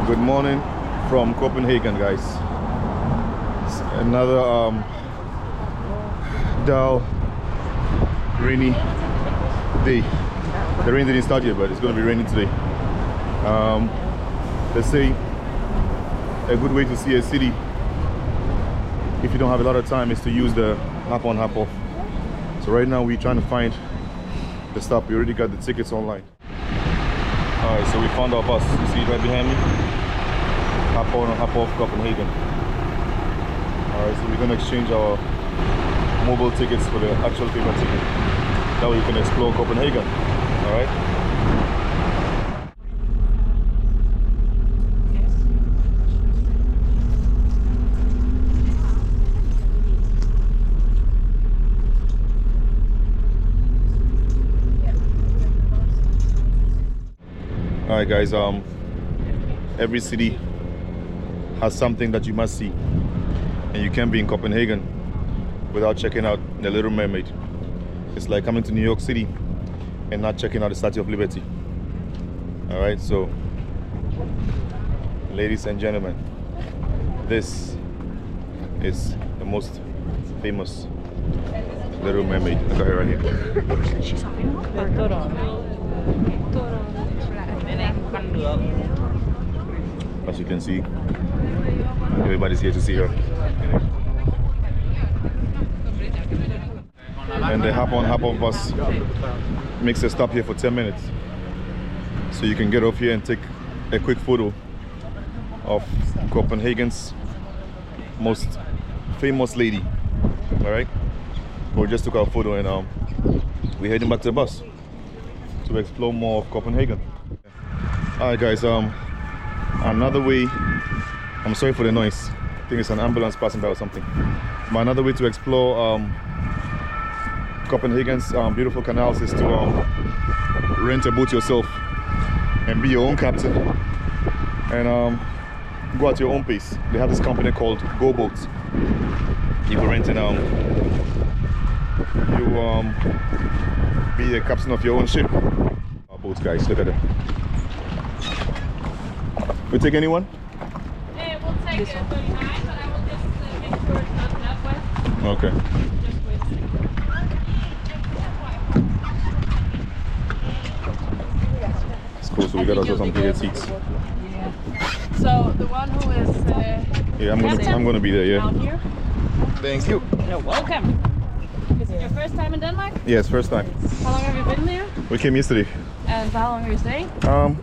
Good morning from Copenhagen, guys. It's another dull, rainy day. The rain didn't start yet, but it's going to be raining today. They say a good way to see a city if you don't have a lot of time is to use the hop on, hop off. So right now we're trying to find the stop. We already got the tickets online. Alright, so we found our bus. You see it right behind me? Hop on and hop off Copenhagen. Alright, so we're gonna exchange our mobile tickets for the actual paper ticket. That way you can explore Copenhagen. Alright? Alright guys, every city has something that you must see, and you can't be in Copenhagen without checking out the Little Mermaid. It's like coming to New York City and not checking out the Statue of Liberty. Alright, so ladies and gentlemen, this is the most famous Little Mermaid. Look at her right here. She's a As you can see, everybody's here to see her. And the hop on, hop off bus makes a stop here for 10 minutes. So you can get off here and take a quick photo of Copenhagen's most famous lady. Alright? We just took our photo and we're heading back to the bus to explore more of Copenhagen. Alright guys, another way, I'm sorry for the noise, I think it's an ambulance passing by or something, but another way to explore Copenhagen's beautiful canals is to rent a boat yourself and be your own captain and go at your own pace. They have this company called Go Boats. You can rent and be a captain of your own ship. Our boats, guys, look at them. We take anyone? Yeah, we'll take 39, but I will just make sure it's not that way. Okay. Just wait a second. It's cool, so we got also some heated seats. Yeah. So the one who is Yeah, I'm gonna be there, yeah. down here. Thank you. You're welcome. Is it your first time in Denmark? Yes, first time. How long have you been there? We came yesterday. And for how long are you staying?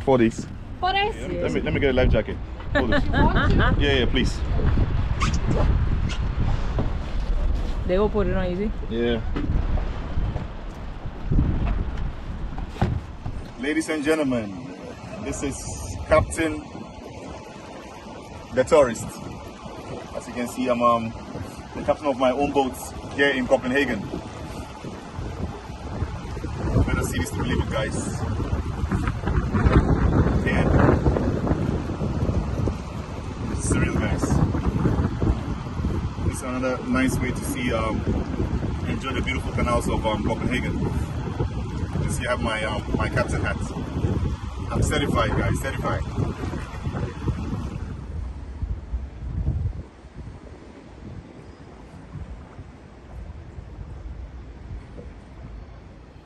4 days. 4 days? Let me get a life jacket. Hold it. You want to? Yeah, please. They will put it on easy. Yeah. Ladies and gentlemen, this is Captain the Tourist. As you can see, I'm the captain of my own boats here in Copenhagen. Better see this to believe it, guys. Yeah. It's surreal, guys. It's another nice way to see, enjoy the beautiful canals of Copenhagen. You see, I have my captain hat. I'm certified, guys, certified.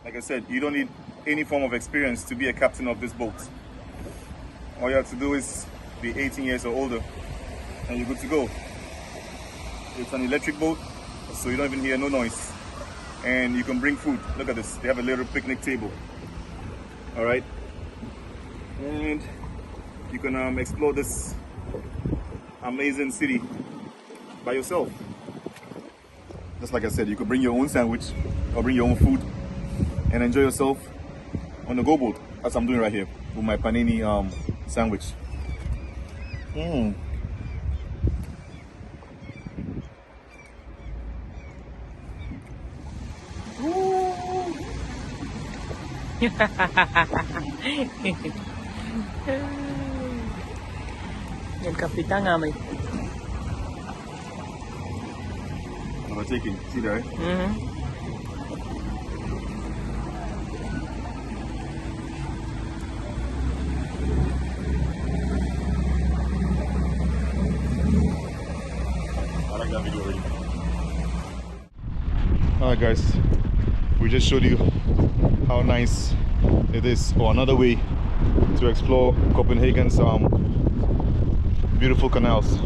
Like I said, you don't need any form of experience to be a captain of this boat. All you have to do is be 18 years or older and you're good to go. It's an electric boat, so you don't even hear no noise. And you can bring food. Look at this, they have a little picnic table. Alright? And you can explore this amazing city by yourself. Just like I said, you could bring your own sandwich or bring your own food and enjoy yourself on the Go Boat, as I'm doing right here with my panini sandwich. El capitán Ame. Overtaking, see there? Alright guys, we just showed you how nice it is, or another way to explore Copenhagen's beautiful canals.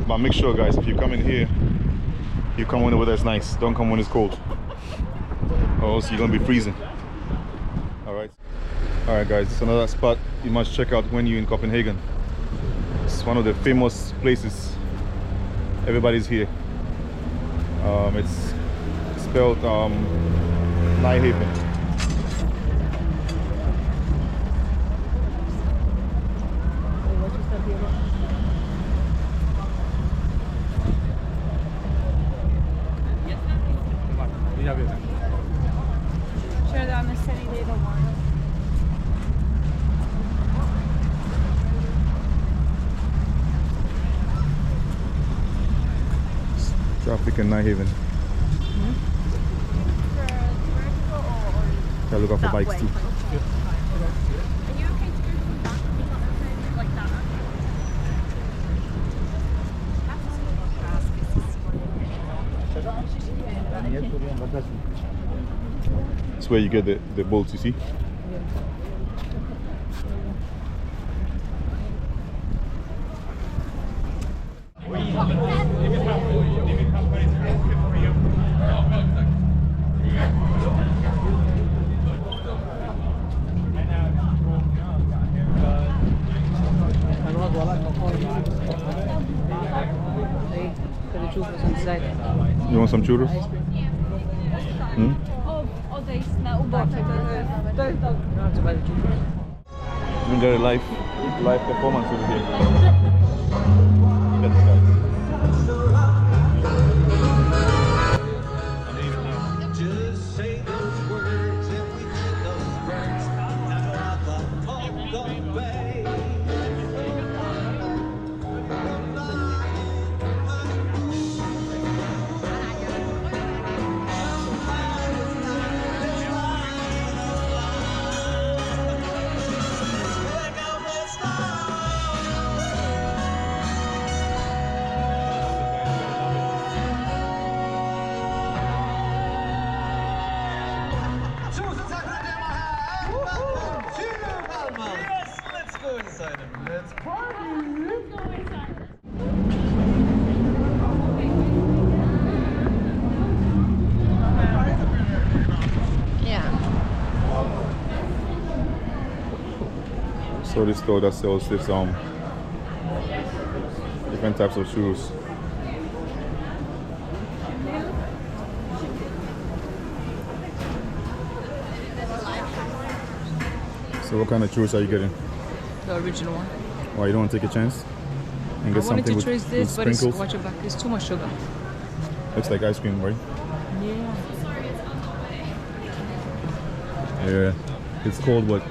But make sure guys, if you come in here, you come when the weather is nice, don't come when it's cold, or else you're gonna be freezing. Alright guys, it's another spot you must check out when you're in Copenhagen. It's one of the famous places. Everybody's here. It's spelled Nyhavn. Sure, they're on the city, they don't want us. Traffic in Nyhavn. Gotta look out for bikes too. Are you okay to go from that? Like that? That's where you get the boats, you see? You want some churros? Hmm? Odejść na ubocze. We got a live performance over here. Look at this guy. Just say those words and we get those birds out of the Hong Bay. Yes, let's go inside and let's party. So this store that sells this different types of churros. So what kind of churros are you getting? The original one. Why you don't want to take a chance and get I wanted something to with, trace this, with but it's, sprinkles? watch your back, it's too much sugar. Looks like ice cream, right? Yeah. Yeah. It's called what?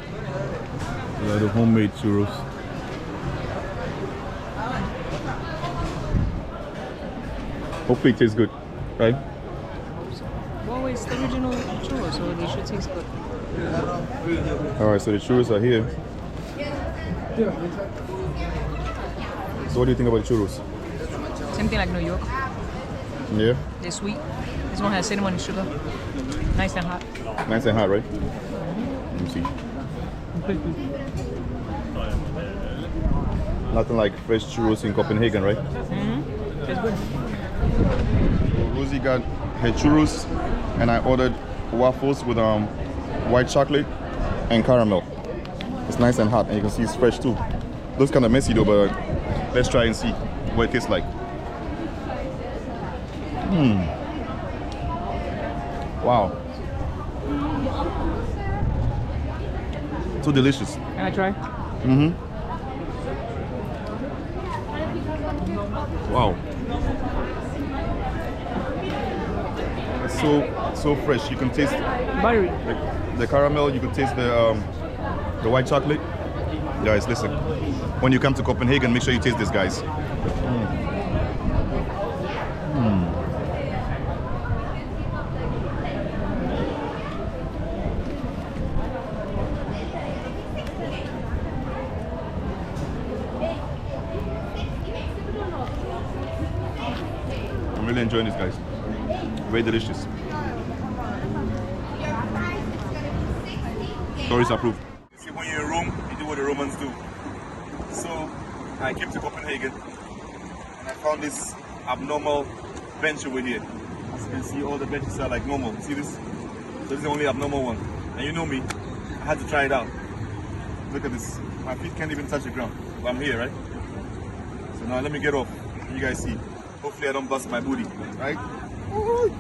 Yeah, the homemade churros. Hopefully it tastes good, right? Well, it's the original churros, so they should taste good. Alright, so the churros are here. So what do you think about the churros? Same thing like New York. Yeah? They're sweet. This one has cinnamon and sugar. Nice and hot. Nice and hot, right? Let me see. Nothing like fresh churros in Copenhagen, right? Mm-hmm. It's good. Rosie got her churros and I ordered waffles with white chocolate and caramel. It's nice and hot and you can see it's fresh too. Looks kind of messy though, but let's try and see what it tastes like. Wow. So delicious. Can I try? Wow. It's so fresh. You can taste Buttery. the caramel, you can taste the white chocolate. Guys, listen. When you come to Copenhagen, make sure you taste this, guys. I'm really enjoying this, guys. Very delicious. Tourist approved. See, when you're in Rome, you do what the Romans do. So I came to Copenhagen and I found this abnormal bench over here. As you can see, all the benches are like normal. See this? So this is the only abnormal one. And you know me, I had to try it out. Look at this. My feet can't even touch the ground. But I'm here, right? So now let me get off. You guys see. Hopefully I don't bust my booty, right? Woo-hoo.